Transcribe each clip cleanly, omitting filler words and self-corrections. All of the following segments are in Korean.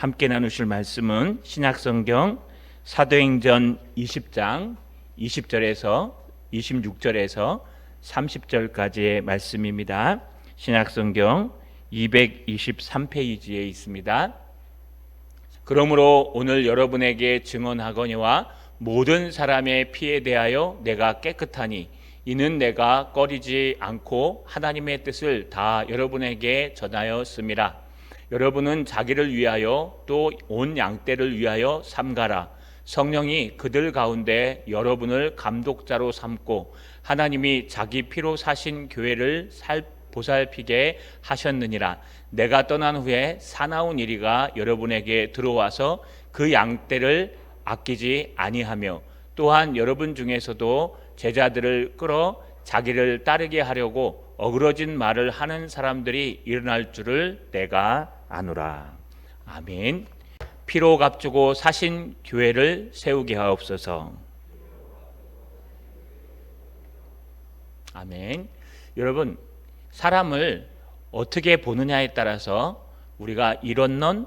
함께 나누실 말씀은 신약성경 사도행전 20장 20절에서 26절에서 30절까지의 말씀입니다. 신약성경 223페이지에 있습니다. 그러므로 오늘 여러분에게 증언하거니와 모든 사람의 피에 대하여 내가 깨끗하니 이는 내가 꺼리지 않고 하나님의 뜻을 다 여러분에게 전하였음이라. 여러분은 자기를 위하여 또 온 양떼를 위하여 삼가라. 성령이 그들 가운데 여러분을 감독자로 삼고 하나님이 자기 피로 사신 교회를 보살피게 하셨느니라. 내가 떠난 후에 사나운 이리가 여러분에게 들어와서 그 양떼를 아끼지 아니하며 또한 여러분 중에서도 제자들을 끌어 자기를 따르게 하려고 어그러진 말을 하는 사람들이 일어날 줄을 내가 아노라. 아멘. 피로 값주고 사신 교회를 세우게 하옵소서. 아멘. 여러분, 사람을 어떻게 보느냐에 따라서 우리가 일원론,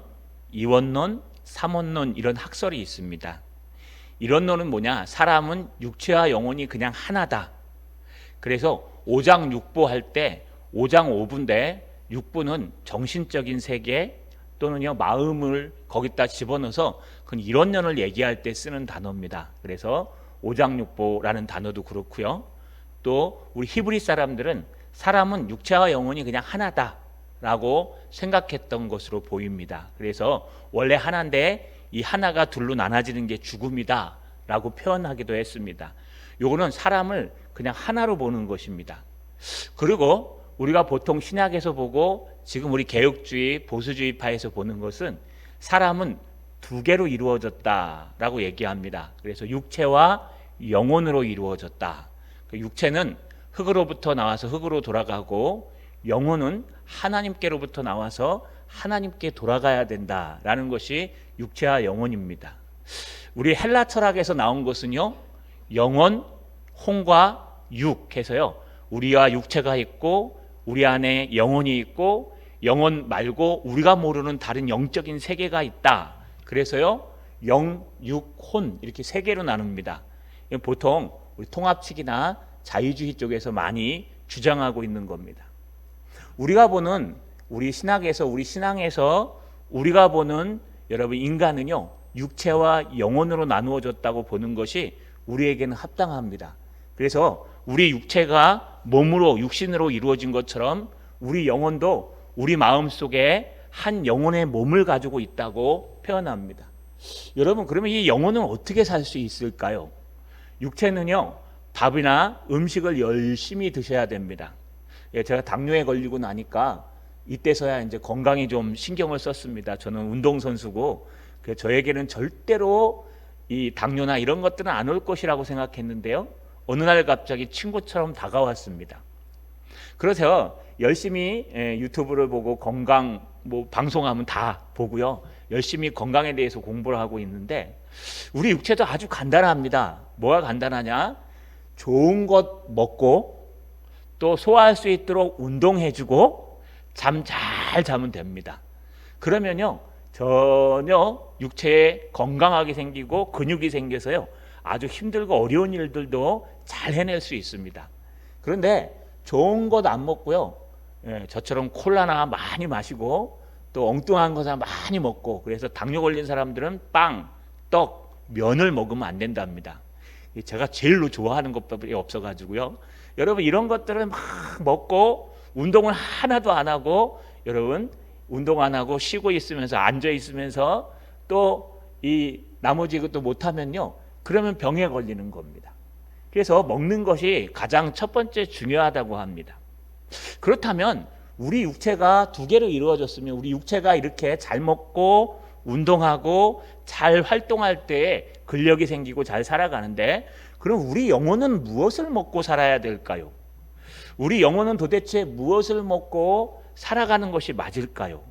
이원론, 삼원론 이런 학설이 있습니다. 이론론은 뭐냐? 사람은 육체와 영혼이 그냥 하나다. 그래서 오장육부 할 때 오장오부인데 육부는 정신적인 세계 또는요 마음을 거기다 집어넣어서 그건 이론론을 얘기할 때 쓰는 단어입니다. 그래서 오장육부라는 단어도 그렇고요. 또 우리 히브리 사람들은 사람은 육체와 영혼이 그냥 하나다라고 생각했던 것으로 보입니다. 그래서 원래 하나인데 이 하나가 둘로 나눠지는 게 죽음이다 라고 표현하기도 했습니다. 요거는 사람을 그냥 하나로 보는 것입니다. 그리고 우리가 보통 신약에서 보고 지금 우리 개혁주의 보수주의파에서 보는 것은 사람은 두 개로 이루어졌다라고 얘기합니다. 그래서 육체와 영혼으로 이루어졌다. 육체는 흙으로부터 나와서 흙으로 돌아가고 영혼은 하나님께로부터 나와서 하나님께 돌아가야 된다라는 것이 육체와 영혼입니다. 우리 헬라 철학에서 나온 것은요, 영혼, 혼과 육 해서요, 우리와 육체가 있고 우리 안에 영혼이 있고 영혼 말고 우리가 모르는 다른 영적인 세계가 있다. 그래서요, 영, 육, 혼 이렇게 세 개로 나눕니다. 보통 우리 통합측이나 자유주의 쪽에서 많이 주장하고 있는 겁니다. 우리가 보는 우리 신학에서 우리 신앙에서 우리가 보는 여러분 인간은요 육체와 영혼으로 나누어졌다고 보는 것이 우리에게는 합당합니다. 그래서 우리 육체가 몸으로 육신으로 이루어진 것처럼 우리 영혼도 우리 마음속에 한 영혼의 몸을 가지고 있다고 표현합니다. 여러분 그러면 이 영혼은 어떻게 살 수 있을까요? 육체는요 밥이나 음식을 열심히 드셔야 됩니다. 제가 당뇨에 걸리고 나니까 이때서야 이제 건강에 좀 신경을 썼습니다. 저는 운동선수고 저에게는 절대로 이 당뇨나 이런 것들은 안 올 것이라고 생각했는데요. 어느 날 갑자기 친구처럼 다가왔습니다. 그래서 열심히 유튜브를 보고 건강 방송하면 다 보고요. 열심히 건강에 대해서 공부를 하고 있는데 우리 육체도 아주 간단합니다. 뭐가 간단하냐? 좋은 것 먹고 또 소화할 수 있도록 운동해주고 잠 잘 자면 됩니다. 그러면요 전혀 육체에 건강하게 생기고 근육이 생겨서요 아주 힘들고 어려운 일들도 잘 해낼 수 있습니다. 그런데 좋은 것 안 먹고요 저처럼 콜라나 많이 마시고 또 엉뚱한 거 많이 먹고 그래서 당뇨 걸린 사람들은 빵, 떡, 면을 먹으면 안 된답니다. 제가 제일로 좋아하는 것밖에 없어가지고요. 여러분 이런 것들을 막 먹고 운동을 하나도 안 하고 여러분 운동 안 하고 쉬고 있으면서 앉아 있으면서 또 이 나머지 것도 못하면요 그러면 병에 걸리는 겁니다. 그래서 먹는 것이 가장 첫 번째 중요하다고 합니다. 그렇다면 우리 육체가 두 개로 이루어졌으면 우리 육체가 이렇게 잘 먹고 운동하고 잘 활동할 때 근력이 생기고 잘 살아가는데 그럼 우리 영혼은 무엇을 먹고 살아야 될까요? 우리 영혼은 도대체 무엇을 먹고 살아가는 것이 맞을까요?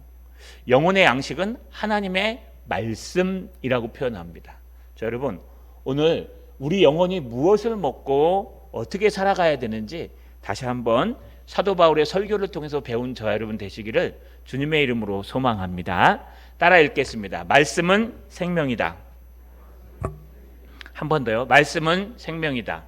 영혼의 양식은 하나님의 말씀이라고 표현합니다. 자, 여러분 오늘 우리 영혼이 무엇을 먹고 어떻게 살아가야 되는지 다시 한번 사도 바울의 설교를 통해서 배운 저와 여러분 되시기를 주님의 이름으로 소망합니다. 따라 읽겠습니다. 말씀은 생명이다. 한 번 더요. 말씀은 생명이다.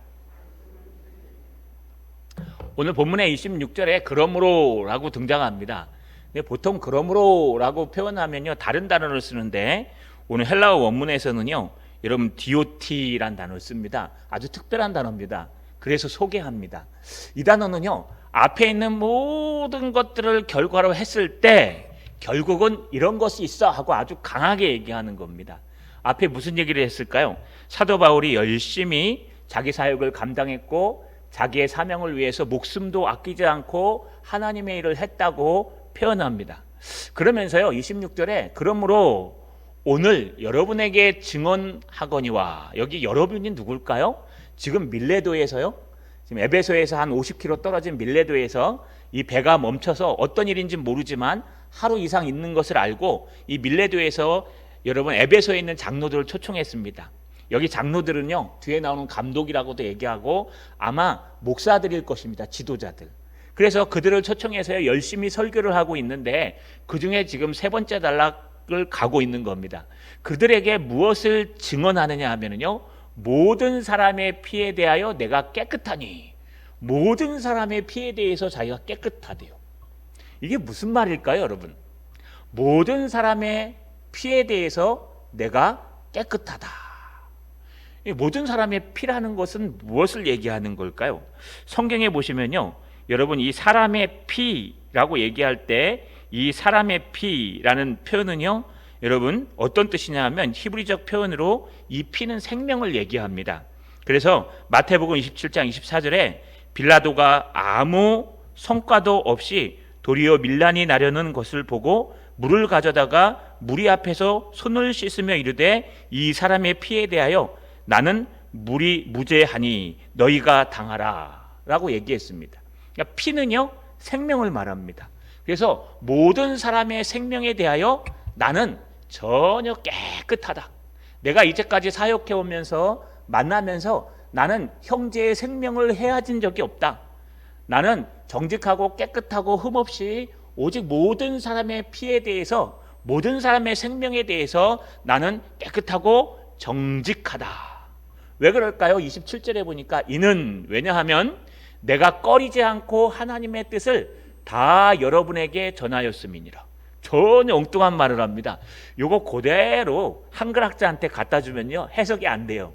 오늘 본문의 26절에 그러므로라고 등장합니다. 근데 보통 그러므로라고 표현하면요 다른 단어를 쓰는데 오늘 헬라어 원문에서는요 여러분 DOT란 단어를 씁니다. 아주 특별한 단어입니다. 그래서 소개합니다. 이 단어는요 앞에 있는 모든 것들을 결과로 했을 때 결국은 이런 것이 있어 하고 아주 강하게 얘기하는 겁니다. 앞에 무슨 얘기를 했을까요? 사도 바울이 열심히 자기 사역을 감당했고 자기의 사명을 위해서 목숨도 아끼지 않고 하나님의 일을 했다고 표현합니다. 그러면서요 26절에 그러므로 오늘 여러분에게 증언하거니와, 여기 여러분이 누굴까요? 지금 밀레도에서요, 지금 에베소에서 한 50km 떨어진 밀레도에서 이 배가 멈춰서 어떤 일인지 모르지만 하루 이상 있는 것을 알고 이 밀레도에서 여러분 에베소에 있는 장로들을 초청했습니다. 여기 장로들은요 뒤에 나오는 감독이라고도 얘기하고 아마 목사들일 것입니다. 지도자들. 그래서 그들을 초청해서 열심히 설교를 하고 있는데 그중에 지금 세 번째 단락을 가고 있는 겁니다. 그들에게 무엇을 증언하느냐 하면요 모든 사람의 피에 대하여 내가 깨끗하니, 모든 사람의 피에 대해서 자기가 깨끗하대요. 이게 무슨 말일까요 여러분? 모든 사람의 피에 대해서 내가 깨끗하다. 모든 사람의 피라는 것은 무엇을 얘기하는 걸까요? 성경에 보시면요 여러분 이 사람의 피라고 얘기할 때 이 사람의 피라는 표현은요 여러분 어떤 뜻이냐 하면 히브리적 표현으로 이 피는 생명을 얘기합니다. 그래서 마태복음 27장 24절에 빌라도가 아무 성과도 없이 도리어 밀란이 나려는 것을 보고 물을 가져다가 무리 앞에서 손을 씻으며 이르되 이 사람의 피에 대하여 나는 물이 무죄하니 너희가 당하라 라고 얘기했습니다. 그러니까 피는요 생명을 말합니다. 그래서 모든 사람의 생명에 대하여 나는 전혀 깨끗하다. 내가 이제까지 사역해 오면서 만나면서 나는 형제의 생명을 해하진 적이 없다. 나는 정직하고 깨끗하고 흠없이 오직 모든 사람의 피에 대해서, 모든 사람의 생명에 대해서 나는 깨끗하고 정직하다. 왜 그럴까요? 27절에 보니까 이는 왜냐하면 내가 꺼리지 않고 하나님의 뜻을 다 여러분에게 전하였음이니라. 전혀 엉뚱한 말을 합니다. 이거 그대로 한글 학자한테 갖다 주면요 해석이 안 돼요.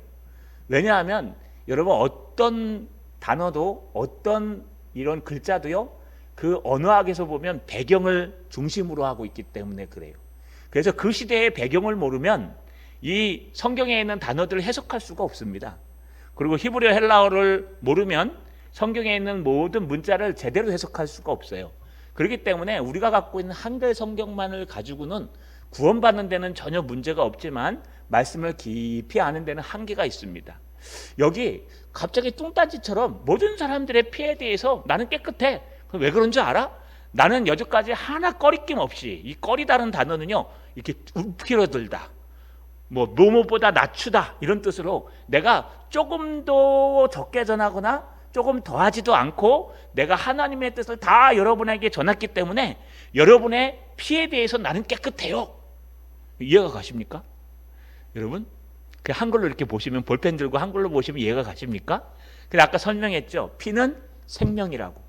왜냐하면 여러분 어떤 단어도 어떤 이런 글자도요 그 언어학에서 보면 배경을 중심으로 하고 있기 때문에 그래요. 그래서 그 시대의 배경을 모르면 이 성경에 있는 단어들을 해석할 수가 없습니다. 그리고 히브리어 헬라어를 모르면 성경에 있는 모든 문자를 제대로 해석할 수가 없어요. 그렇기 때문에 우리가 갖고 있는 한글 성경만을 가지고는 구원받는 데는 전혀 문제가 없지만 말씀을 깊이 아는 데는 한계가 있습니다. 여기 갑자기 뚱딴지처럼 모든 사람들의 피에 대해서 나는 깨끗해. 그럼 왜 그런 줄 알아? 나는 여태까지 하나 꺼리낌 없이, 이 꺼리다는 단어는요 이렇게 움츠러들다, 뭐보다 낮추다 이런 뜻으로 내가 조금 더 적게 전하거나 조금 더하지도 않고 내가 하나님의 뜻을 다 여러분에게 전했기 때문에 여러분의 피에 대해서 나는 깨끗해요. 이해가 가십니까? 여러분 그 한글로 이렇게 보시면, 볼펜 들고 한글로 보시면 이해가 가십니까? 근데 아까 설명했죠. 피는 생명이라고.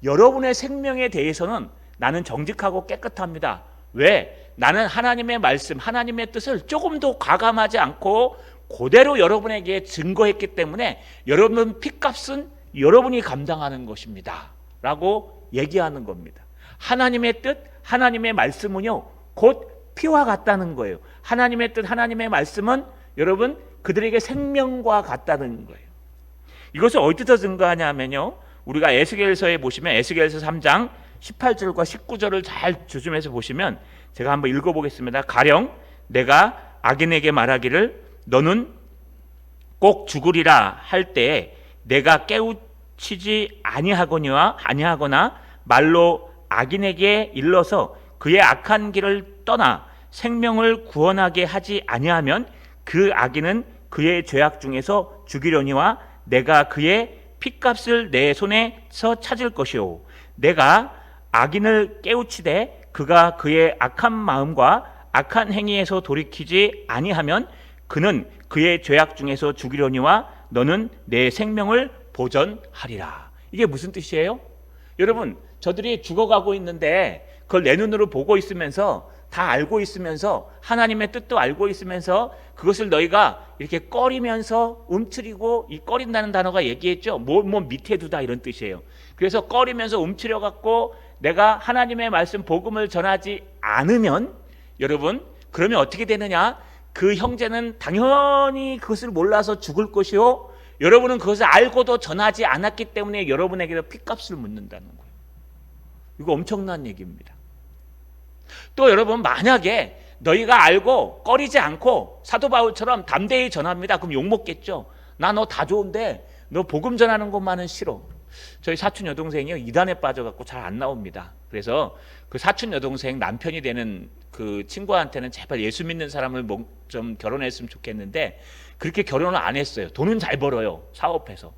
여러분의 생명에 대해서는 나는 정직하고 깨끗합니다. 왜? 나는 하나님의 말씀, 하나님의 뜻을 조금 더 과감하지 않고 그대로 여러분에게 증거했기 때문에 여러분 피값은 여러분이 감당하는 것입니다 라고 얘기하는 겁니다. 하나님의 뜻, 하나님의 말씀은요 곧 피와 같다는 거예요. 하나님의 뜻, 하나님의 말씀은 여러분 그들에게 생명과 같다는 거예요. 이것을 어디서 증거하냐면요 우리가 에스겔서에 보시면 에스겔서 3장 18절과 19절을 잘 주춤해서 보시면 제가 한번 읽어보겠습니다. 가령 내가 악인에게 말하기를 너는 꼭 죽으리라 할 때에 내가 깨우치지 아니하거나 말로 악인에게 일러서 그의 악한 길을 떠나 생명을 구원하게 하지 아니하면 그 악인은 그의 죄악 중에서 죽이려니와 내가 그의 핏값을 내 손에서 찾을 것이요 내가 악인을 깨우치되 그가 그의 악한 마음과 악한 행위에서 돌이키지 아니하면 그는 그의 죄악 중에서 죽이려니와 너는 내 생명을 보전하리라. 이게 무슨 뜻이에요? 여러분, 저들이 죽어가고 있는데 그걸 내 눈으로 보고 있으면서 다 알고 있으면서 하나님의 뜻도 알고 있으면서 그것을 너희가 이렇게 꺼리면서 움츠리고, 이 꺼린다는 단어가 얘기했죠. 뭐 밑에 두다 이런 뜻이에요. 그래서 꺼리면서 움츠려 갖고 내가 하나님의 말씀 복음을 전하지 않으면, 여러분, 그러면 어떻게 되느냐? 그 형제는 당연히 그것을 몰라서 죽을 것이요, 여러분은 그것을 알고도 전하지 않았기 때문에 여러분에게도 핏값을 묻는다는 거예요. 이거 엄청난 얘기입니다. 또 여러분, 만약에 너희가 알고 꺼리지 않고 사도 바울처럼 담대히 전합니다. 그럼 욕먹겠죠. 나 너 다 좋은데 너 복음 전하는 것만은 싫어. 저희 사촌 여동생이요, 이단에 빠져갖고 잘 안 나옵니다. 그래서 그 사촌 여동생 남편이 되는 그 친구한테는 제발 예수 믿는 사람을 좀 결혼했으면 좋겠는데 그렇게 결혼을 안 했어요. 돈은 잘 벌어요, 사업해서.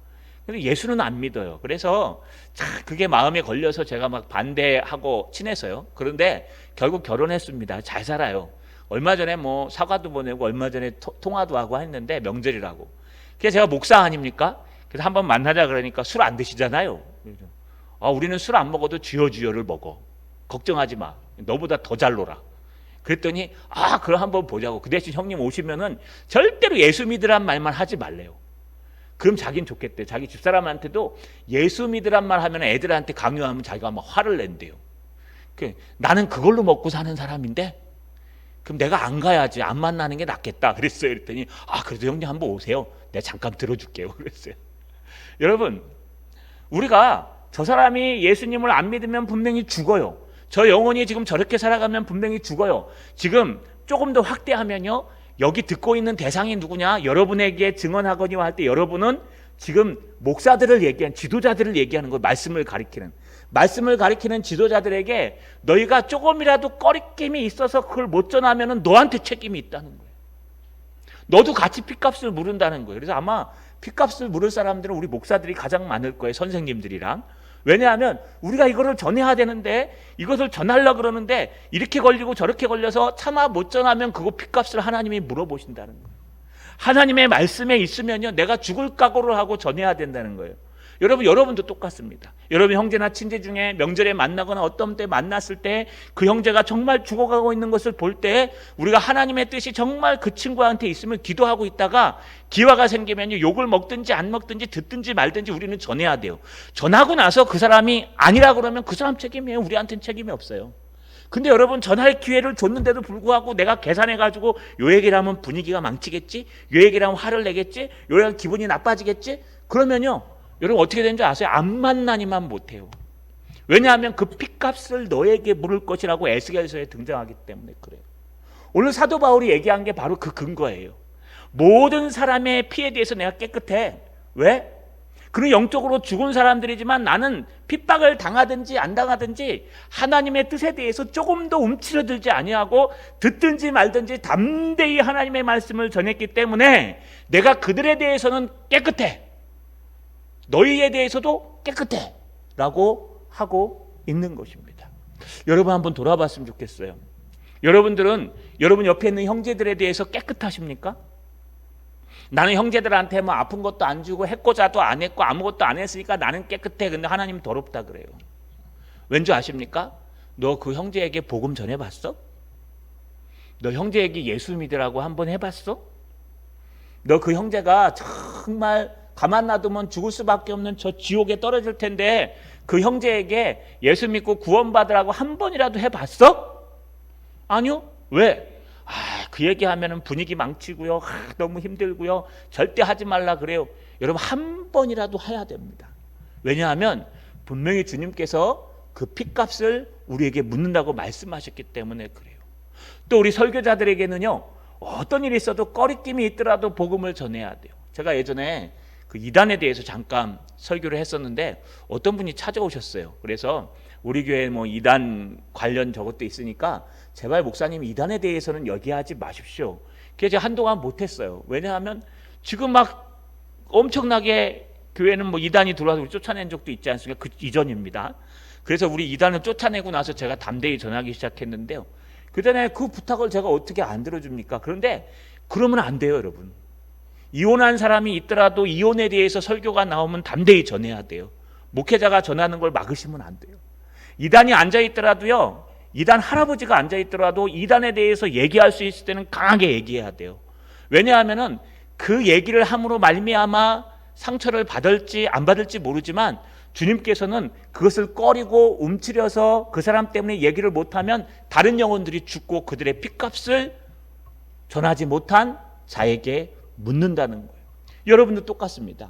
근데 예수는 안 믿어요. 그래서 그게 마음에 걸려서 제가 막 반대하고 친해서요. 그런데 결국 결혼했습니다. 잘 살아요. 얼마 전에 뭐 사과도 보내고 얼마 전에 통화도 하고 했는데, 명절이라고. 그래서 제가 목사 아닙니까? 그래서 한번 만나자 그러니까 술 안 드시잖아요. 우리는 술 안 먹어도 주여주여를 먹어. 걱정하지 마. 너보다 더 잘 놀아. 그랬더니 그럼 한번 보자고. 그 대신 형님 오시면은 절대로 예수 믿으란 말만 하지 말래요. 그럼 자긴 좋겠대. 자기 집사람한테도 예수 믿으란 말 하면 애들한테 강요하면 자기가 막 화를 낸대요. 나는 그걸로 먹고 사는 사람인데 그럼 내가 안 가야지, 안 만나는 게 낫겠다 그랬어요. 그랬더니 그래도 형님 한번 오세요. 내가 잠깐 들어줄게요 그랬어요. 여러분, 우리가 저 사람이 예수님을 안 믿으면 분명히 죽어요. 저 영혼이 지금 저렇게 살아가면 분명히 죽어요. 지금 조금 더 확대하면요, 여기 듣고 있는 대상이 누구냐? 여러분에게 증언하거니와 할 때 여러분은 지금 목사들을 얘기한, 지도자들을 얘기하는 거, 말씀을 가리키는 지도자들에게 너희가 조금이라도 꺼리낌이 있어서 그걸 못 전하면 너한테 책임이 있다는 거예요. 너도 같이 핏값을 물은다는 거예요. 그래서 아마 핏값을 물을 사람들은 우리 목사들이 가장 많을 거예요, 선생님들이랑. 왜냐하면 우리가 이거를 전해야 되는데, 이것을 전하려고 그러는데 이렇게 걸리고 저렇게 걸려서 차마 못 전하면 그거 핏값을 하나님이 물어보신다는 거예요. 하나님의 말씀에 있으면요, 내가 죽을 각오를 하고 전해야 된다는 거예요. 여러분도 똑같습니다. 여러분 형제나 친지 중에 명절에 만나거나 어떤 때 만났을 때 그 형제가 정말 죽어가고 있는 것을 볼 때 우리가 하나님의 뜻이 정말 그 친구한테 있으면 기도하고 있다가 기회가 생기면 욕을 먹든지 안 먹든지 듣든지 말든지 우리는 전해야 돼요. 전하고 나서 그 사람이 아니라고 그러면 그 사람 책임이에요. 우리한테는 책임이 없어요. 근데 여러분, 전할 기회를 줬는데도 불구하고 내가 계산해가지고 요 얘기를 하면 분위기가 망치겠지, 요 얘기를 하면 화를 내겠지, 요 얘기를 하면 기분이 나빠지겠지, 그러면요, 여러분 어떻게 되는 줄 아세요? 안 만나니만 못해요. 왜냐하면 그 핏값을 너에게 물을 것이라고 에스겔서에 등장하기 때문에 그래요. 오늘 사도 바울이 얘기한 게 바로 그 근거예요. 모든 사람의 피에 대해서 내가 깨끗해. 왜? 그는 영적으로 죽은 사람들이지만 나는 핍박을 당하든지 안 당하든지 하나님의 뜻에 대해서 조금도 움츠러들지 아니하고 듣든지 말든지 담대히 하나님의 말씀을 전했기 때문에 내가 그들에 대해서는 깨끗해. 너희에 대해서도 깨끗해 라고 하고 있는 것입니다. 여러분 한번 돌아봤으면 좋겠어요. 여러분들은 여러분 옆에 있는 형제들에 대해서 깨끗하십니까? 나는 형제들한테 뭐 아픈 것도 안 주고 해코자도 안 했고 아무것도 안 했으니까 나는 깨끗해. 근데 하나님 더럽다 그래요. 왠지 아십니까? 너 그 형제에게 복음 전해봤어? 너 형제에게 예수 믿으라고 한번 해봤어? 너 그 형제가 정말 가만 놔두면 죽을 수밖에 없는 저 지옥에 떨어질 텐데 그 형제에게 예수 믿고 구원받으라고 한 번이라도 해봤어? 아니요. 왜? 그 얘기하면 분위기 망치고요, 너무 힘들고요, 절대 하지 말라 그래요. 여러분 한 번이라도 해야 됩니다. 왜냐하면 분명히 주님께서 그 핏값을 우리에게 묻는다고 말씀하셨기 때문에 그래요. 또 우리 설교자들에게는요, 어떤 일이 있어도 꺼리낌이 있더라도 복음을 전해야 돼요. 제가 예전에 그 이단에 대해서 잠깐 설교를 했었는데 어떤 분이 찾아오셨어요. 그래서 우리 교회에 뭐 이단 관련 저것도 있으니까 제발 목사님 이단에 대해서는 얘기하지 마십시오. 그래서 제가 한동안 못했어요. 왜냐하면 지금 막 엄청나게 교회는 뭐 이단이 들어와서 우리 쫓아낸 적도 있지 않습니까? 그 이전입니다. 그래서 우리 이단을 쫓아내고 나서 제가 담대히 전하기 시작했는데요. 그전에 그 부탁을 제가 어떻게 안 들어줍니까? 그런데 그러면 안 돼요, 여러분. 이혼한 사람이 있더라도 이혼에 대해서 설교가 나오면 담대히 전해야 돼요. 목회자가 전하는 걸 막으시면 안 돼요. 이단이 앉아있더라도요, 이단 할아버지가 앉아있더라도 이단에 대해서 얘기할 수 있을 때는 강하게 얘기해야 돼요. 왜냐하면은 그 얘기를 함으로 말미암아 상처를 받을지 안 받을지 모르지만 주님께서는 그것을 꺼리고 움츠려서 그 사람 때문에 얘기를 못하면 다른 영혼들이 죽고 그들의 핏값을 전하지 못한 자에게 묻는다는 거예요. 여러분도 똑같습니다.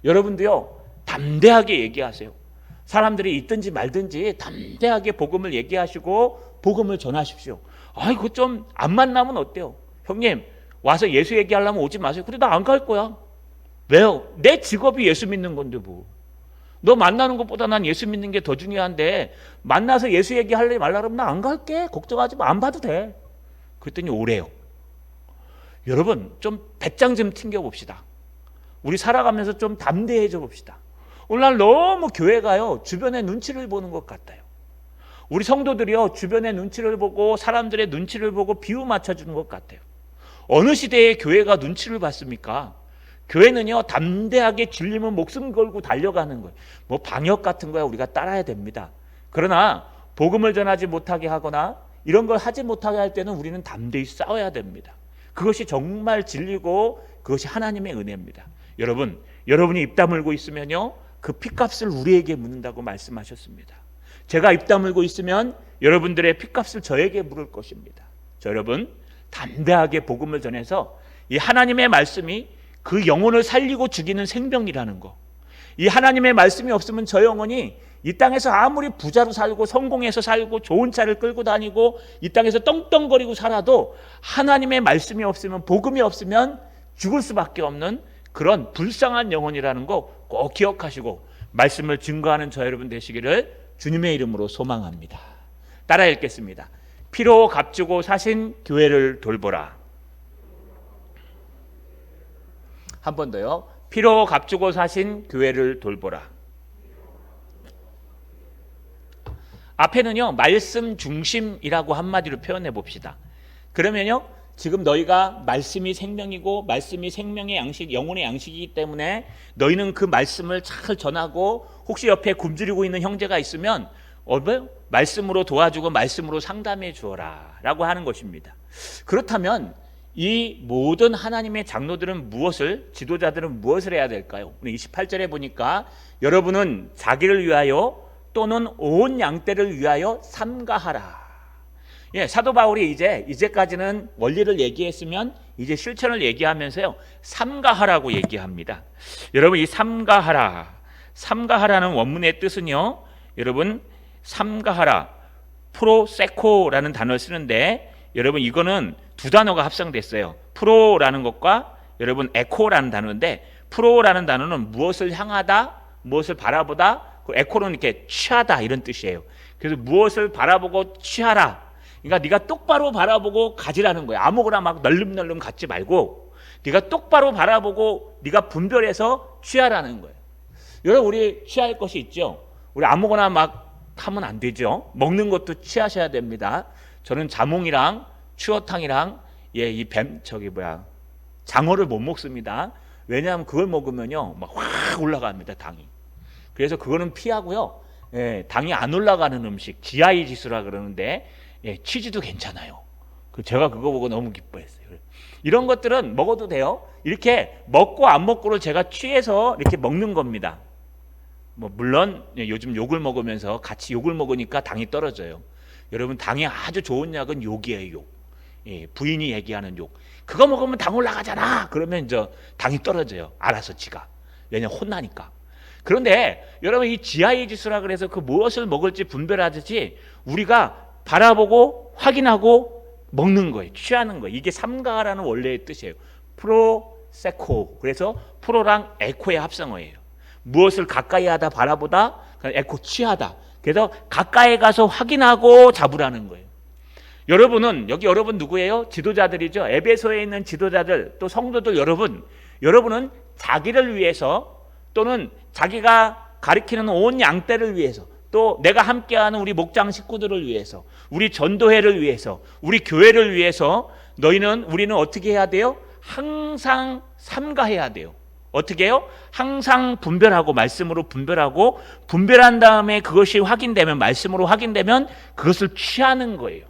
여러분도요, 담대하게 얘기하세요. 사람들이 있든지 말든지 담대하게 복음을 얘기하시고 복음을 전하십시오. 이거 좀 안 만나면 어때요? 형님, 와서 예수 얘기하려면 오지 마세요. 그래, 나 안 갈 거야. 왜요? 내 직업이 예수 믿는 건데 뭐. 너 만나는 것보다 난 예수 믿는 게 더 중요한데 만나서 예수 얘기하려고 말라 그러면 나 안 갈게. 걱정하지 마. 안 봐도 돼. 그랬더니 오래요. 여러분, 좀 배짱 좀 튕겨봅시다. 우리 살아가면서 좀 담대해져 봅시다. 오늘날 너무 교회가요, 주변의 눈치를 보는 것 같아요. 우리 성도들이요, 주변의 눈치를 보고 사람들의 눈치를 보고 비유 맞춰주는 것 같아요. 어느 시대에 교회가 눈치를 봤습니까? 교회는요, 담대하게 질리면 목숨 걸고 달려가는 거예요. 뭐 방역 같은 거야 우리가 따라야 됩니다. 그러나 복음을 전하지 못하게 하거나 이런 걸 하지 못하게 할 때는 우리는 담대히 싸워야 됩니다. 그것이 정말 진리고 그것이 하나님의 은혜입니다. 여러분, 여러분이 입 다물고 있으면요, 그 핏값을 우리에게 묻는다고 말씀하셨습니다. 제가 입 다물고 있으면 여러분들의 핏값을 저에게 물을 것입니다. 저 여러분, 담대하게 복음을 전해서 이 하나님의 말씀이 그 영혼을 살리고 죽이는 생명이라는 거, 이 하나님의 말씀이 없으면 저 영혼이 이 땅에서 아무리 부자로 살고 성공해서 살고 좋은 차를 끌고 다니고 이 땅에서 떵떵거리고 살아도 하나님의 말씀이 없으면, 복음이 없으면 죽을 수밖에 없는 그런 불쌍한 영혼이라는 거 꼭 기억하시고 말씀을 증거하는 저 여러분 되시기를 주님의 이름으로 소망합니다. 따라 읽겠습니다. 피로 값주고 사신 교회를 돌보라. 한 번 더요. 피로 값주고 사신 교회를 돌보라. 앞에는요, 말씀 중심이라고 한마디로 표현해 봅시다. 그러면요, 지금 너희가 말씀이 생명이고 말씀이 생명의 양식, 영혼의 양식이기 때문에 너희는 그 말씀을 잘 전하고 혹시 옆에 굶주리고 있는 형제가 있으면 말씀으로 도와주고 말씀으로 상담해 주어라 라고 하는 것입니다. 그렇다면 이 모든 하나님의 장로들은 무엇을, 지도자들은 무엇을 해야 될까요? 28절에 보니까 여러분은 자기를 위하여 또는 온 양떼를 위하여 삼가하라. 사도 바울이 이제까지는 원리를 얘기했으면 이제 실천을 얘기하면서요, 삼가하라고 얘기합니다. 여러분, 이 삼가하라는 원문의 뜻은요, 여러분, 삼가하라, 프로세코라는 단어를 쓰는데, 여러분, 이거는 두 단어가 합성됐어요. 프로라는 것과 여러분 에코라는 단어인데, 프로라는 단어는 무엇을 향하다, 무엇을 바라보다, 에코는 이렇게 취하다 이런 뜻이에요. 그래서 무엇을 바라보고 취하라. 그러니까 네가 똑바로 바라보고 가지라는 거야. 아무거나 막 널름널름 갖지 말고 네가 똑바로 바라보고 네가 분별해서 취하라는 거예요. 여러분, 우리 취할 것이 있죠. 우리 아무거나 막 하면 안 되죠. 먹는 것도 취하셔야 됩니다. 저는 자몽이랑 추어탕이랑 장어를 못 먹습니다. 왜냐하면 그걸 먹으면요, 막 확 올라갑니다, 당이. 그래서 그거는 피하고요. 당이 안 올라가는 음식, GI 지수라 그러는데, 치즈도 괜찮아요. 제가 그거 보고 너무 기뻐했어요. 이런 것들은 먹어도 돼요. 이렇게 먹고 안 먹고를 제가 취해서 이렇게 먹는 겁니다. 물론 요즘 욕을 먹으면서 같이 욕을 먹으니까 당이 떨어져요. 여러분, 당이 아주 좋은 약은 욕이에요, 욕. 부인이 얘기하는 욕. 그거 먹으면 당 올라가잖아. 그러면 당이 떨어져요. 알아서 지가. 왜냐면 혼나니까. 그런데 여러분, 이 GI 지수라 그래서 그 무엇을 먹을지 분별하듯이 우리가 바라보고 확인하고 먹는 거예요. 취하는 거예요. 이게 삼가라는 원래의 뜻이에요. 프로세코. 그래서 프로랑 에코의 합성어예요. 무엇을 가까이 하다 바라보다, 에코 취하다. 그래서 가까이 가서 확인하고 잡으라는 거예요. 여러분은, 여기 여러분 누구예요? 지도자들이죠. 에베소에 있는 지도자들, 또 성도들 여러분은 자기를 위해서 또는 자기가 가리키는 온 양떼를 위해서 또 내가 함께하는 우리 목장 식구들을 위해서, 우리 전도회를 위해서, 우리 교회를 위해서 우리는 어떻게 해야 돼요? 항상 삼가해야 돼요. 어떻게 해요? 항상 분별하고, 말씀으로 분별하고, 분별한 다음에 그것이 확인되면, 말씀으로 확인되면 그것을 취하는 거예요.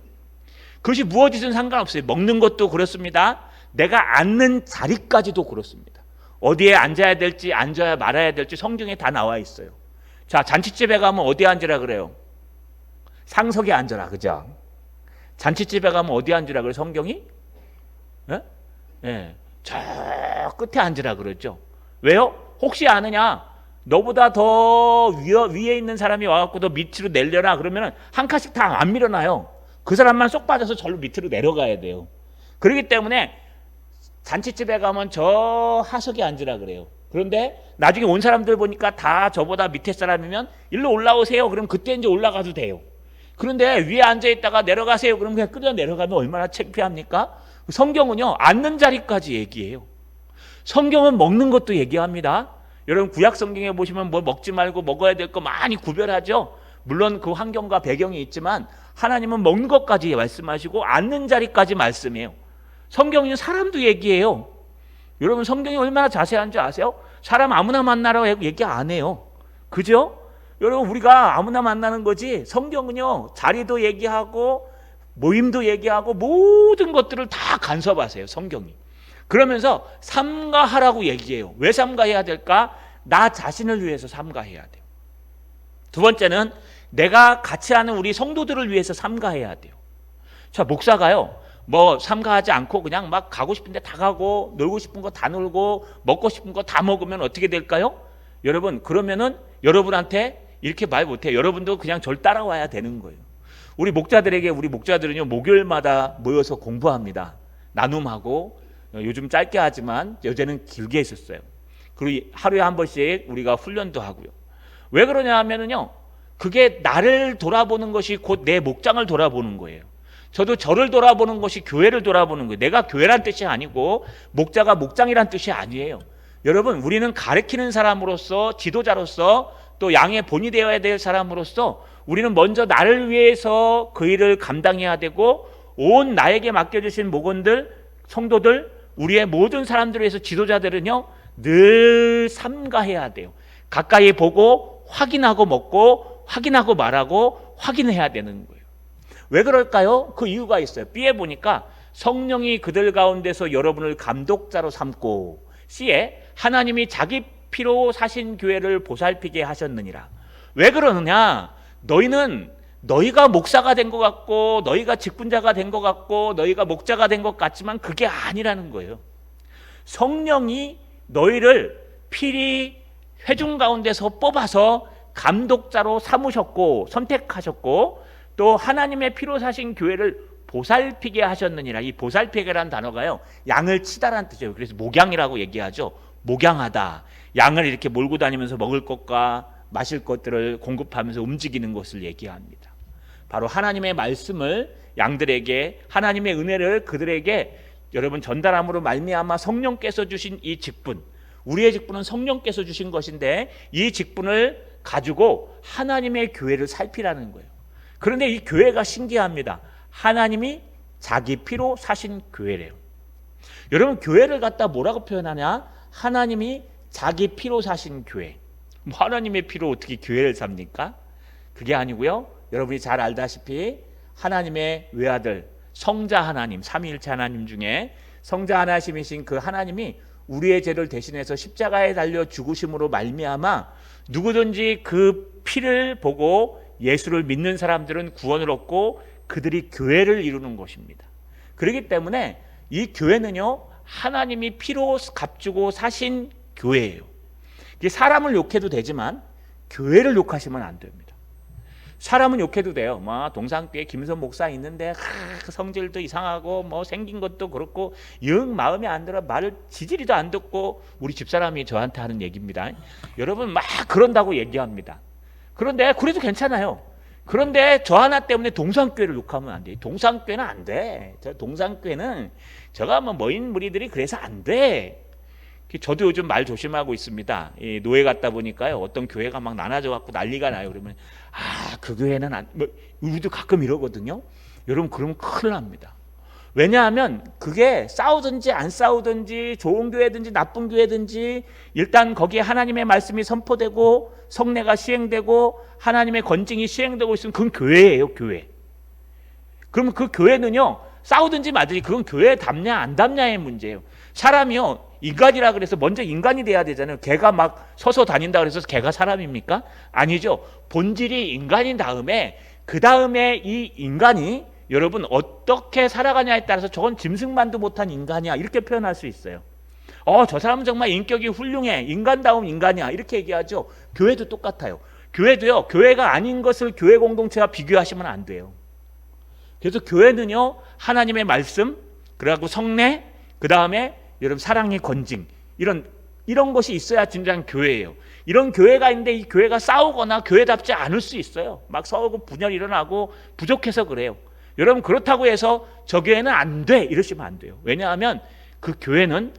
그것이 무엇이든 상관없어요. 먹는 것도 그렇습니다. 내가 앉는 자리까지도 그렇습니다. 어디에 앉아야 될지, 앉아야 말아야 될지 성경에 다 나와 있어요. 자, 잔치집에 가면 어디에 앉으라 그래요? 상석에 앉아라, 그죠? 잔치집에 가면 어디에 앉으라 그래요, 성경이? 예? 예. 저 끝에 앉으라 그러죠. 왜요? 혹시 아느냐? 너보다 더 위에 있는 사람이 와갖고 너 밑으로 내려라 그러면 한 칸씩 다 안 밀어놔요. 그 사람만 쏙 빠져서 절로 밑으로 내려가야 돼요. 그렇기 때문에 잔치집에 가면 저 하석에 앉으라 그래요. 그런데 나중에 온 사람들 보니까 다 저보다 밑에 사람이면 일로 올라오세요. 그럼 그때 이제 올라가도 돼요. 그런데 위에 앉아있다가 내려가세요. 그럼 그냥 끌어 내려가면 얼마나 창피합니까? 성경은요, 앉는 자리까지 얘기해요. 성경은 먹는 것도 얘기합니다. 여러분 구약 성경에 보시면 뭐 먹지 말고 먹어야 될 거 많이 구별하죠. 물론 그 환경과 배경이 있지만 하나님은 먹는 것까지 말씀하시고 앉는 자리까지 말씀해요. 성경은 사람도 얘기해요. 여러분 성경이 얼마나 자세한지 아세요? 사람 아무나 만나라고 얘기 안 해요. 그죠? 여러분 우리가 아무나 만나는 거지 성경은요 자리도 얘기하고 모임도 얘기하고 모든 것들을 다 간섭하세요. 성경이. 그러면서 삼가하라고 얘기해요. 왜 삼가해야 될까? 나 자신을 위해서 삼가해야 돼요. 두 번째는 내가 같이 하는 우리 성도들을 위해서 삼가해야 돼요. 자, 목사가요 뭐 삼가하지 않고 그냥 막 가고 싶은데 다 가고 놀고 싶은 거 다 놀고 먹고 싶은 거 다 먹으면 어떻게 될까요? 여러분 그러면은 여러분한테 이렇게 말 못해요. 여러분도 그냥 절 따라와야 되는 거예요. 우리 목자들은요 목요일마다 모여서 공부합니다. 나눔하고 요즘 짧게 하지만 요새는 길게 했었어요. 그리고 하루에 한 번씩 우리가 훈련도 하고요. 왜 그러냐 하면은요 그게 나를 돌아보는 것이 곧 내 목장을 돌아보는 거예요. 저도 저를 돌아보는 것이 교회를 돌아보는 거예요. 내가 교회란 뜻이 아니고 목자가 목장이란 뜻이 아니에요. 여러분 우리는 가르치는 사람으로서 지도자로서 또 양의 본이 되어야 될 사람으로서 우리는 먼저 나를 위해서 그 일을 감당해야 되고 온 나에게 맡겨주신 목원들 성도들 우리의 모든 사람들을 위해서 지도자들은요 늘 삼가해야 돼요. 가까이 보고 확인하고 먹고 확인하고 말하고 확인해야 되는 거예요. 왜 그럴까요? 그 이유가 있어요. B에 보니까 성령이 그들 가운데서 여러분을 감독자로 삼고 C에 하나님이 자기 피로 사신 교회를 보살피게 하셨느니라. 왜 그러느냐? 너희가 목사가 된 것 같고 너희가 직분자가 된 것 같고 너희가 목자가 된 것 같지만 그게 아니라는 거예요. 성령이 너희를 필히 회중 가운데서 뽑아서 감독자로 삼으셨고 선택하셨고 또 하나님의 피로 사신 교회를 보살피게 하셨느니라. 이 보살피게라는 단어가요 양을 치다라는 뜻이에요. 그래서 목양이라고 얘기하죠. 목양하다. 양을 이렇게 몰고 다니면서 먹을 것과 마실 것들을 공급하면서 움직이는 것을 얘기합니다. 바로 하나님의 말씀을 양들에게 하나님의 은혜를 그들에게 여러분 전달함으로 말미암아 성령께서 주신 이 직분, 우리의 직분은 성령께서 주신 것인데 이 직분을 가지고 하나님의 교회를 살피라는 거예요. 그런데 이 교회가 신기합니다. 하나님이 자기 피로 사신 교회래요. 여러분 교회를 갖다 뭐라고 표현하냐? 하나님이 자기 피로 사신 교회. 하나님의 피로 어떻게 교회를 삽니까? 그게 아니고요. 여러분이 잘 알다시피 하나님의 외아들 성자 하나님, 삼위일체 하나님 중에 성자 하나님이신 그 하나님이 우리의 죄를 대신해서 십자가에 달려 죽으심으로 말미암아 누구든지 그 피를 보고 예수를 믿는 사람들은 구원을 얻고 그들이 교회를 이루는 것입니다. 그렇기 때문에 이 교회는요 하나님이 피로 값주고 사신 교회예요. 이게 사람을 욕해도 되지만 교회를 욕하시면 안 됩니다. 사람은 욕해도 돼요. 뭐 동산교회 김선 목사 있는데 성질도 이상하고 뭐 생긴 것도 그렇고 영 마음에 안 들어 말을 지지리도 안 듣고 우리 집사람이 저한테 하는 얘기입니다. 여러분 막 그런다고 얘기합니다. 그런데 그래도 괜찮아요. 그런데 저 하나 때문에 동산교회를 욕하면 안 돼요. 동산교회는 안 돼. 동산교회는 저가 뭐 모인 무리들이 그래서 안 돼. 저도 요즘 말 조심하고 있습니다. 노예 갔다 보니까요, 어떤 교회가 막 나눠져 갖고 난리가 나요. 그러면 그 교회는 우리도 가끔 이러거든요. 여러분, 그러면 큰일 납니다. 왜냐하면 그게 싸우든지 안 싸우든지 좋은 교회든지 나쁜 교회든지 일단 거기에 하나님의 말씀이 선포되고 성례가 시행되고 하나님의 건징이 시행되고 있으면 그건 교회예요, 교회. 그러면 그 교회는요, 싸우든지 말든지 그건 교회에 담냐 안 담냐의 문제예요. 사람이요, 인간이라 그래서 먼저 인간이 돼야 되잖아요. 개가 막 서서 다닌다 그래서 개가 사람입니까? 아니죠. 본질이 인간인 다음에 그 다음에 이 인간이 여러분 어떻게 살아가냐에 따라서 저건 짐승만도 못한 인간이야, 이렇게 표현할 수 있어요. 저 사람은 정말 인격이 훌륭해, 인간다운 인간이야, 이렇게 얘기하죠. 교회도 똑같아요. 교회도요, 교회가 아닌 것을 교회 공동체와 비교하시면 안 돼요. 그래서 교회는요, 하나님의 말씀, 그리고 성례, 그 다음에 여러분 사랑의 건징, 이런 것이 있어야 진정한 교회예요. 이런 교회가 있는데 이 교회가 싸우거나 교회답지 않을 수 있어요. 막 싸우고 분열이 일어나고 부족해서 그래요. 여러분, 그렇다고 해서 저 교회는 안 돼, 이러시면 안 돼요. 왜냐하면 그 교회는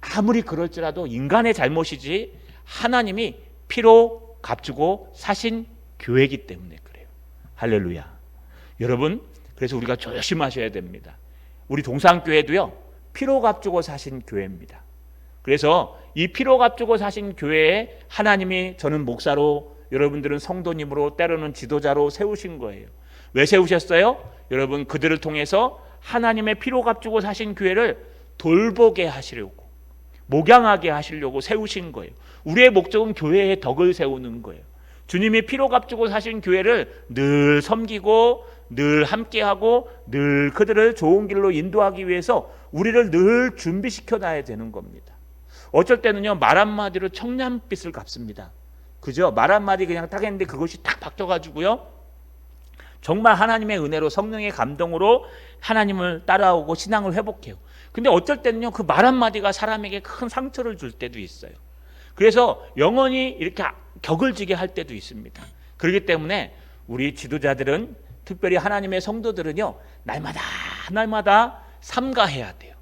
아무리 그럴지라도 인간의 잘못이지 하나님이 피로 값주고 사신 교회이기 때문에 그래요. 할렐루야. 여러분, 그래서 우리가 조심하셔야 됩니다. 우리 동산교회도요, 피로 값주고 사신 교회입니다. 그래서 이 피로 값주고 사신 교회에 하나님이 저는 목사로, 여러분들은 성도님으로, 때로는 지도자로 세우신 거예요. 왜 세우셨어요? 여러분, 그들을 통해서 하나님의 피로 값주고 사신 교회를 돌보게 하시려고, 목양하게 하시려고 세우신 거예요. 우리의 목적은 교회의 덕을 세우는 거예요. 주님이 피로 값주고 사신 교회를 늘 섬기고 늘 함께하고 늘 그들을 좋은 길로 인도하기 위해서 우리를 늘 준비시켜 놔야 되는 겁니다. 어쩔 때는요, 말 한마디로 청량빛을 갚습니다. 그죠? 말 한마디 그냥 딱 했는데 그것이 딱 바뀌어가지고요, 정말 하나님의 은혜로 성령의 감동으로 하나님을 따라오고 신앙을 회복해요. 근데 어쩔 때는요, 그 말 한마디가 사람에게 큰 상처를 줄 때도 있어요. 그래서 영원히 이렇게 격을 지게 할 때도 있습니다. 그렇기 때문에 우리 지도자들은, 특별히 하나님의 성도들은요, 날마다 삼가해야 돼요.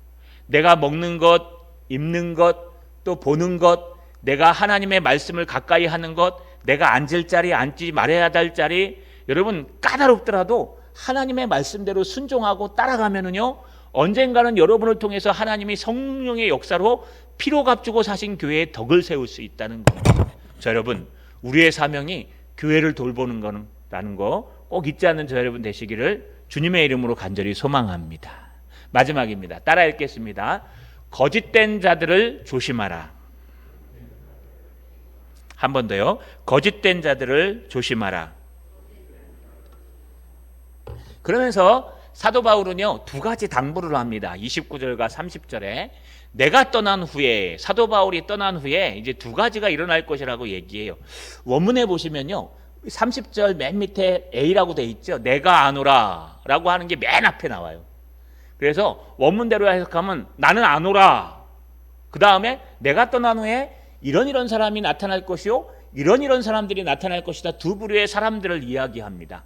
내가 먹는 것, 입는 것, 또 보는 것, 내가 하나님의 말씀을 가까이 하는 것, 내가 앉을 자리, 앉지 말아야 될 자리, 여러분 까다롭더라도 하나님의 말씀대로 순종하고 따라가면은요, 언젠가는 여러분을 통해서 하나님이 성령의 역사로 피로 값주고 사신 교회의 덕을 세울 수 있다는 겁니다. 자, 여러분, 우리의 사명이 교회를 돌보는 거라는 거 꼭 잊지 않는 저 여러분 되시기를 주님의 이름으로 간절히 소망합니다. 마지막입니다. 따라 읽겠습니다. 거짓된 자들을 조심하라. 한 번 더요. 거짓된 자들을 조심하라. 그러면서 사도 바울은요, 두 가지 당부를 합니다. 29절과 30절에 내가 떠난 후에, 사도 바울이 떠난 후에 이제 두 가지가 일어날 것이라고 얘기해요. 원문에 보시면요, 30절 맨 밑에 A라고 돼 있죠. 내가 아노라 라고 하는 게 맨 앞에 나와요. 그래서 원문대로 해석하면 나는 아노라, 그 다음에 내가 떠난 후에 이런 사람이 나타날 것이요, 이런 사람들이 나타날 것이다. 두 부류의 사람들을 이야기합니다.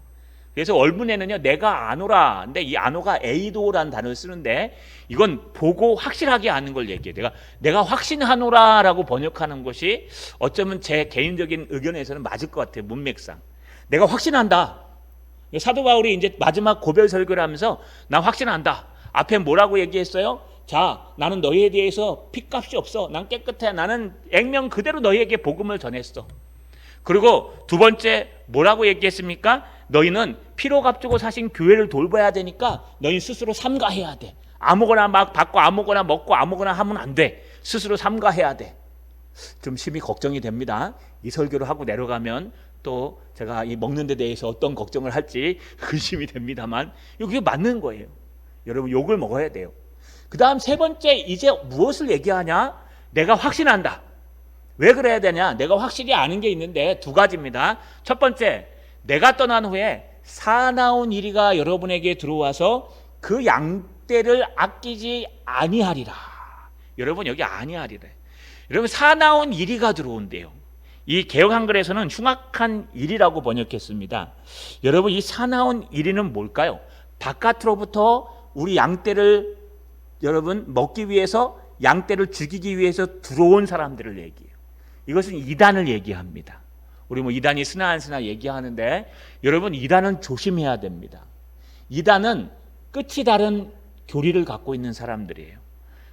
그래서 원문에는요, 내가 아노라, 근데 이 아노가 에이도라는 단어를 쓰는데 이건 보고 확실하게 아는 걸 얘기해요. 내가 확신하노라라고 번역하는 것이 어쩌면 제 개인적인 의견에서는 맞을 것 같아요. 문맥상 내가 확신한다. 사도 바울이 이제 마지막 고별 설교를 하면서 나 확신한다. 앞에 뭐라고 얘기했어요? 자, 나는 너희에 대해서 핏값이 없어. 난 깨끗해. 나는 액면 그대로 너희에게 복음을 전했어. 그리고 두 번째 뭐라고 얘기했습니까? 너희는 피로 값주고 사신 교회를 돌봐야 되니까 너희 스스로 삼가해야 돼. 아무거나 막 받고 아무거나 먹고 아무거나 하면 안 돼. 스스로 삼가해야 돼. 좀 심히 걱정이 됩니다. 이 설교를 하고 내려가면 또 제가 이 먹는 데 대해서 어떤 걱정을 할지 의심이 됩니다만 이게 맞는 거예요. 여러분, 욕을 먹어야 돼요. 그 다음 세 번째, 이제 무엇을 얘기하냐? 내가 확신한다. 왜 그래야 되냐? 내가 확실히 아는 게 있는데 두 가지입니다. 첫 번째, 내가 떠난 후에 사나운 이리가 여러분에게 들어와서 그 양떼를 아끼지 아니하리라. 여러분, 여기 아니하리라. 여러분, 사나운 이리가 들어온대요. 이 개역 한글에서는 흉악한 일이라고 번역했습니다. 여러분, 이 사나운 이리는 뭘까요? 바깥으로부터 우리 양떼를 여러분 먹기 위해서 양떼를 죽이기 위해서 들어온 사람들을 얘기해요. 이것은 이단을 얘기합니다. 우리 이단이 스나 안 스나 얘기하는데 여러분, 이단은 조심해야 됩니다. 이단은 끝이 다른 교리를 갖고 있는 사람들이에요.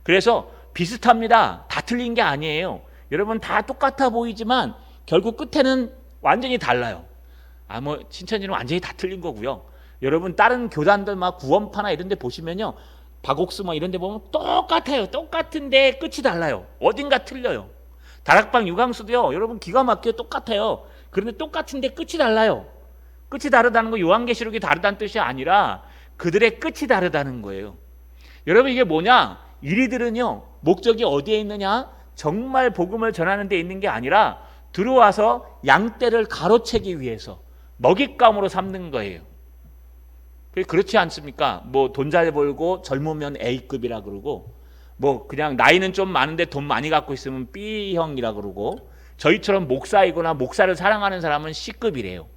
그래서 비슷합니다. 다 틀린 게 아니에요. 여러분, 다 똑같아 보이지만 결국 끝에는 완전히 달라요. 신천지는 완전히 다 틀린 거고요. 여러분, 다른 교단들 막 구원파나 이런 데 보시면요, 박옥수 이런 데 보면 똑같아요. 똑같은데 끝이 달라요. 어딘가 틀려요. 다락방 유광수도요, 여러분 기가 막히게 똑같아요. 그런데 똑같은데 끝이 달라요. 끝이 다르다는 거 요한계시록이 다르다는 뜻이 아니라 그들의 끝이 다르다는 거예요. 여러분, 이게 뭐냐? 이리들은요, 목적이 어디에 있느냐? 정말 복음을 전하는 데 있는 게 아니라 들어와서 양떼를 가로채기 위해서 먹잇감으로 삼는 거예요. 그렇지 않습니까? 돈 잘 벌고 젊으면 A급이라 그러고, 그냥 나이는 좀 많은데 돈 많이 갖고 있으면 B형이라 그러고, 저희처럼 목사이거나 목사를 사랑하는 사람은 C급이래요.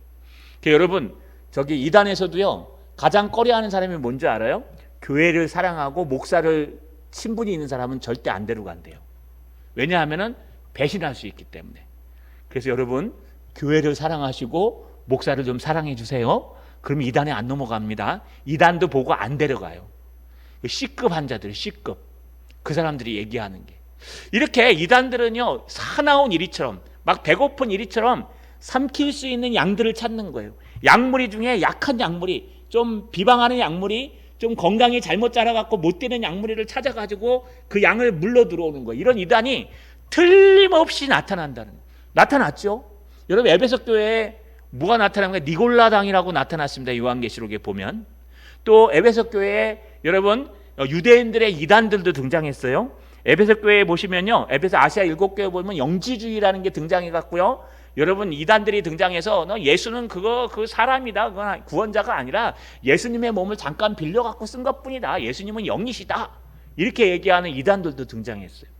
여러분, 저기 이단에서도요, 가장 꺼려하는 사람이 뭔지 알아요? 교회를 사랑하고 목사를 친분이 있는 사람은 절대 안 데려간대요. 왜냐하면은 배신할 수 있기 때문에. 그래서 여러분, 교회를 사랑하시고 목사를 좀 사랑해 주세요. 그러면 이단에 안 넘어갑니다. 이단도 보고 안 데려가요. C급 환자들, C급. 그 사람들이 얘기하는 게. 이렇게 이단들은요, 사나운 이리처럼, 막 배고픈 이리처럼 삼킬 수 있는 양들을 찾는 거예요. 약물이 중에 약한 약물이, 좀 비방하는 약물이, 좀 건강이 잘못 자라갖고 못 되는 약물이를 찾아가지고 그 양을 물러 들어오는 거예요. 이런 이단이 틀림없이 나타난다는 거예요. 나타났죠? 여러분, 에베소 교회에 뭐가 나타난 거예요? 니골라당이라고 나타났습니다. 요한계시록에 보면. 또 에베소 교회에 여러분, 유대인들의 이단들도 등장했어요. 에베소 교회에 보시면요, 에베소 아시아 7교회 보면 영지주의라는 게 등장해 갖고요, 여러분, 이단들이 등장해서 예수는 그 사람이다, 그건 구원자가 아니라 예수님의 몸을 잠깐 빌려 갖고 쓴 것뿐이다, 예수님은 영이시다, 이렇게 얘기하는 이단들도 등장했어요.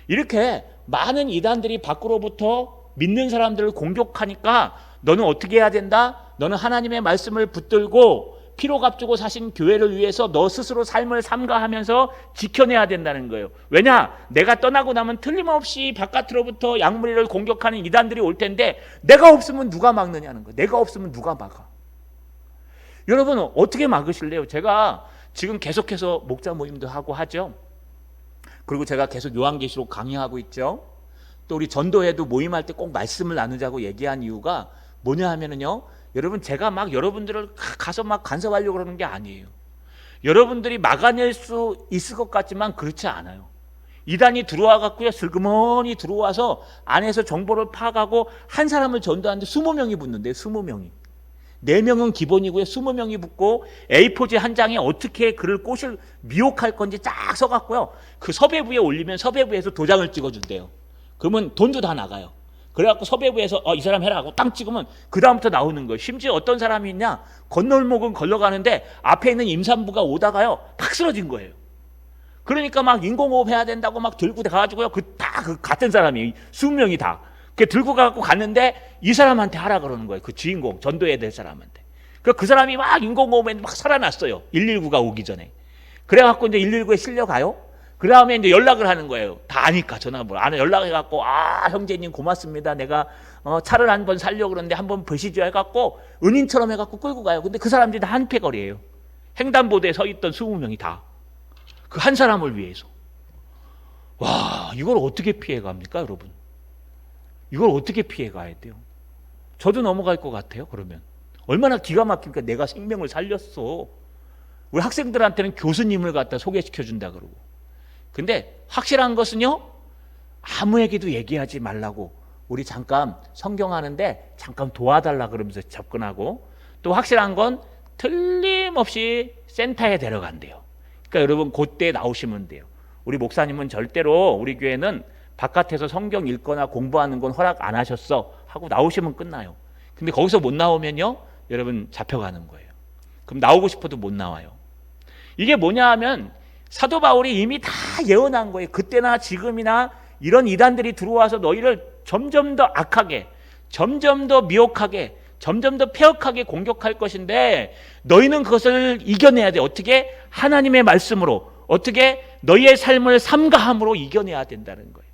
이렇게 많은 이단들이 밖으로부터 믿는 사람들을 공격하니까 너는 어떻게 해야 된다? 너는 하나님의 말씀을 붙들고 피로 값주고 사신 교회를 위해서 너 스스로 삶을 삼가하면서 지켜내야 된다는 거예요. 왜냐? 내가 떠나고 나면 틀림없이 바깥으로부터 양무리를 공격하는 이단들이 올 텐데 내가 없으면 누가 막느냐는 거예요. 내가 없으면 누가 막아? 여러분, 어떻게 막으실래요? 제가 지금 계속해서 목자 모임도 하고 하죠. 그리고 제가 계속 요한계시록 강의하고 있죠. 또 우리 전도회도 모임할 때 꼭 말씀을 나누자고 얘기한 이유가 뭐냐 하면은요, 여러분, 제가 막 여러분들을 가서 막 간섭하려고 그러는 게 아니에요. 여러분들이 막아낼 수 있을 것 같지만 그렇지 않아요. 이단이 들어와 갖고요, 슬그머니 들어와서 안에서 정보를 파악하고 한 사람을 전도하는데 20명이 붙는데요. 20명이. 4명은 기본이고요. 20명이 붙고 A4지 한 장에 어떻게 글을 꽃을 미혹할 건지 쫙 써갖고요, 그 섭외부에 올리면 섭외부에서 도장을 찍어준대요. 그러면 돈도 다 나가요. 그래갖고 섭외부에서 이 사람 해라 하고 땅 찍으면 그 다음부터 나오는 거예요. 심지어 어떤 사람이 있냐, 건널목은 걸러가는데 앞에 있는 임산부가 오다가요 팍 쓰러진 거예요. 그러니까 막 인공호흡 해야 된다고 막 들고 가가지고요, 그 같은 사람이 20명이 다 들고 가갖고 갔는데 이 사람한테 하라 그러는 거예요. 그 주인공, 전도해야 될 사람한테. 그 사람이 막 인공호흡에 막 살아났어요. 119가 오기 전에. 그래갖고 이제 119에 실려가요. 그 다음에 이제 연락을 하는 거예요. 다 아니까 전화번호. 연락해갖고, 형제님 고맙습니다. 내가 차를 한 번 살려고 그러는데 한번 보시죠 해갖고 은인처럼 해갖고 끌고 가요. 근데 그 사람들이 다 한패거리예요. 횡단보도에 서 있던 20명이 다. 그 한 사람을 위해서. 와, 이걸 어떻게 피해갑니까, 여러분? 이걸 어떻게 피해가야 돼요? 저도 넘어갈 것 같아요, 그러면. 얼마나 기가 막히니까 내가 생명을 살렸어. 우리 학생들한테는 교수님을 갖다 소개시켜준다 그러고. 근데 확실한 것은요, 아무에게도 얘기하지 말라고, 우리 잠깐 성경하는데 잠깐 도와달라 그러면서 접근하고, 또 확실한 건 틀림없이 센터에 데려간대요. 그러니까 여러분, 그때 나오시면 돼요. 우리 목사님은 절대로 우리 교회는 바깥에서 성경 읽거나 공부하는 건 허락 안 하셨어 하고 나오시면 끝나요. 근데 거기서 못 나오면요, 여러분 잡혀가는 거예요. 그럼 나오고 싶어도 못 나와요. 이게 뭐냐 하면 사도 바울이 이미 다 예언한 거예요. 그때나 지금이나 이런 이단들이 들어와서 너희를 점점 더 악하게, 점점 더 미혹하게, 점점 더 폐역하게 공격할 것인데 너희는 그것을 이겨내야 돼. 어떻게? 하나님의 말씀으로. 어떻게? 너희의 삶을 삼가함으로 이겨내야 된다는 거예요.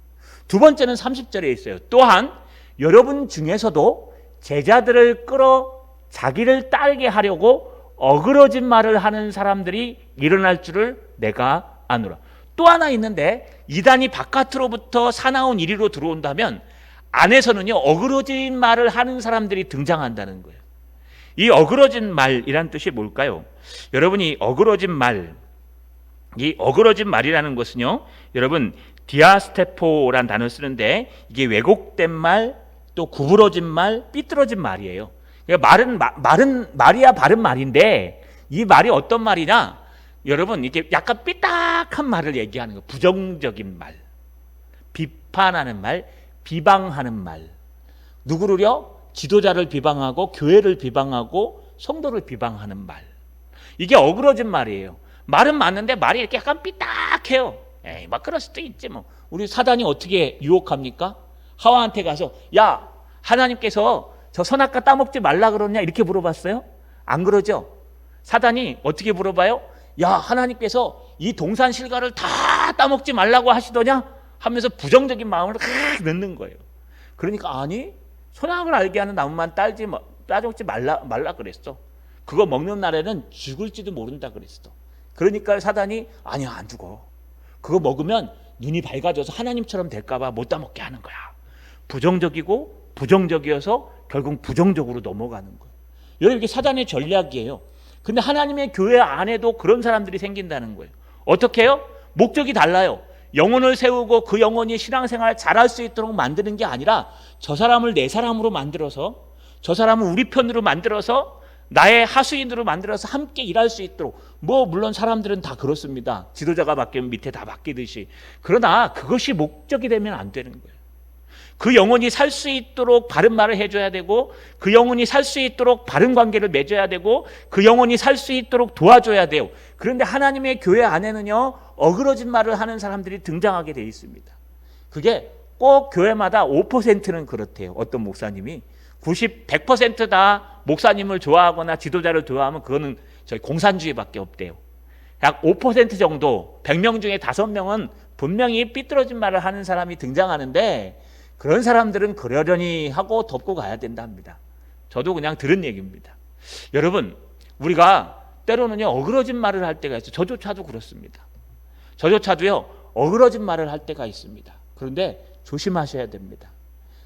두 번째는 30절에 있어요. 또한 여러분 중에서도 제자들을 끌어 자기를 따르게 하려고 어그러진 말을 하는 사람들이 일어날 줄을 내가 아노라. 또 하나 있는데, 이단이 바깥으로부터 사나운 이리로 들어온다면 안에서는요 어그러진 말을 하는 사람들이 등장한다는 거예요. 이 어그러진 말이란 뜻이 뭘까요? 여러분이 어그러진 말, 이 어그러진 말이라는 것은요, 여러분 디아스테포란 단어를 쓰는데 이게 왜곡된 말, 또 구부러진 말, 삐뚤어진 말이에요. 그러니까 말이야 바른 말인데 이 말이 어떤 말이냐? 여러분 이게 약간 삐딱한 말을 얘기하는 거, 부정적인 말, 비판하는 말, 비방하는 말. 누구를요? 지도자를 비방하고 교회를 비방하고 성도를 비방하는 말. 이게 어그러진 말이에요. 말은 맞는데 말이 이렇게 약간 삐딱해요. 에이, 막 그럴 수도 있지 뭐. 우리 사단이 어떻게 유혹합니까? 하와한테 가서 야, 하나님께서 저 선악과 따먹지 말라 그러냐 이렇게 물어봤어요? 안 그러죠? 사단이 어떻게 물어봐요? 야, 하나님께서 이 동산 실과를 다 따먹지 말라고 하시더냐? 하면서 부정적인 마음을 넣는 거예요. 그러니까 아니, 선악을 알게 하는 나무만 따먹지 말라 그랬어. 그거 먹는 날에는 죽을지도 모른다 그랬어. 그러니까 사단이 아니야, 안 죽어. 그거 먹으면 눈이 밝아져서 하나님처럼 될까 봐 못 따먹게 하는 거야. 부정적이고 부정적이어서 결국 부정적으로 넘어가는 거예요. 여러분, 이게 사단의 전략이에요. 근데 하나님의 교회 안에도 그런 사람들이 생긴다는 거예요. 어떻게 해요? 목적이 달라요. 영혼을 세우고 그 영혼이 신앙생활 잘할 수 있도록 만드는 게 아니라 저 사람을 내 사람으로 만들어서, 저 사람을 우리 편으로 만들어서, 나의 하수인으로 만들어서 함께 일할 수 있도록. 물론 사람들은 다 그렇습니다. 지도자가 바뀌면 밑에 다 바뀌듯이. 그러나 그것이 목적이 되면 안 되는 거예요. 그 영혼이 살 수 있도록 바른 말을 해줘야 되고, 그 영혼이 살 수 있도록 바른 관계를 맺어야 되고, 그 영혼이 살 수 있도록 도와줘야 돼요. 그런데 하나님의 교회 안에는요 어그러진 말을 하는 사람들이 등장하게 돼 있습니다. 그게 꼭 교회마다 5%는 그렇대요. 어떤 목사님이 100%다 목사님을 좋아하거나 지도자를 좋아하면 그거는 저희 공산주의밖에 없대요. 약 5% 정도, 100명 중에 5명은 분명히 삐뚤어진 말을 하는 사람이 등장하는데, 그런 사람들은 그러려니 하고 덮고 가야 된답니다. 저도 그냥 들은 얘기입니다. 여러분, 우리가 때로는요 어그러진 말을 할 때가 있어요. 저조차도 그렇습니다. 저조차도요 어그러진 말을 할 때가 있습니다. 그런데 조심하셔야 됩니다.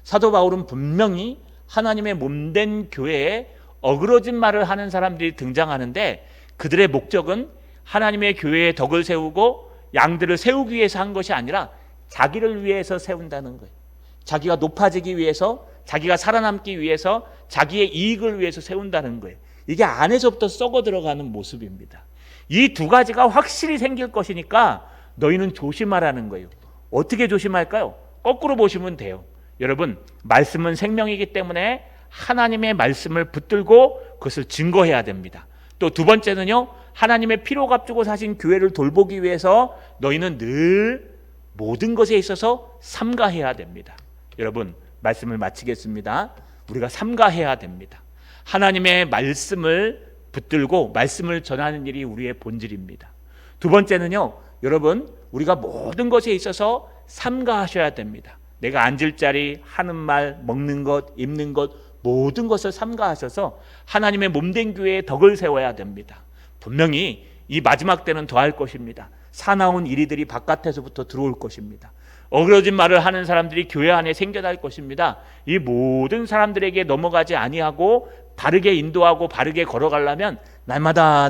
사도 바울은 분명히 하나님의 몸된 교회에 어그러진 말을 하는 사람들이 등장하는데, 그들의 목적은 하나님의 교회의 덕을 세우고 양들을 세우기 위해서 한 것이 아니라 자기를 위해서 세운다는 거예요. 자기가 높아지기 위해서, 자기가 살아남기 위해서, 자기의 이익을 위해서 세운다는 거예요. 이게 안에서부터 썩어 들어가는 모습입니다. 이 두 가지가 확실히 생길 것이니까 너희는 조심하라는 거예요. 어떻게 조심할까요? 거꾸로 보시면 돼요. 여러분, 말씀은 생명이기 때문에 하나님의 말씀을 붙들고 그것을 증거해야 됩니다. 또 두 번째는요, 하나님의 피로 값주고 사신 교회를 돌보기 위해서 너희는 늘 모든 것에 있어서 삼가해야 됩니다. 여러분, 말씀을 마치겠습니다. 우리가 삼가해야 됩니다. 하나님의 말씀을 붙들고 말씀을 전하는 일이 우리의 본질입니다. 두 번째는요, 여러분, 우리가 모든 것에 있어서 삼가하셔야 됩니다. 내가 앉을 자리, 하는 말, 먹는 것, 입는 것, 모든 것을 삼가하셔서 하나님의 몸된 교회의 덕을 세워야 됩니다. 분명히 이 마지막 때는 더할 것입니다. 사나운 이리들이 바깥에서부터 들어올 것입니다. 어그러진 말을 하는 사람들이 교회 안에 생겨날 것입니다. 이 모든 사람들에게 넘어가지 아니하고 바르게 인도하고 바르게 걸어가려면 날마다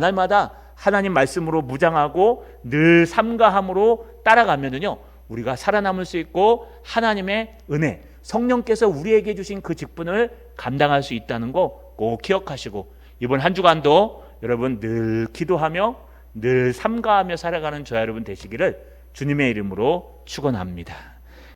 하나님 말씀으로 무장하고 늘 삼가함으로 따라가면은요, 우리가 살아남을 수 있고 하나님의 은혜, 성령께서 우리에게 주신 그 직분을 감당할 수 있다는 거 꼭 기억하시고, 이번 한 주간도 여러분 늘 기도하며 늘 삼가하며 살아가는 저와 여러분 되시기를 주님의 이름으로 축원합니다.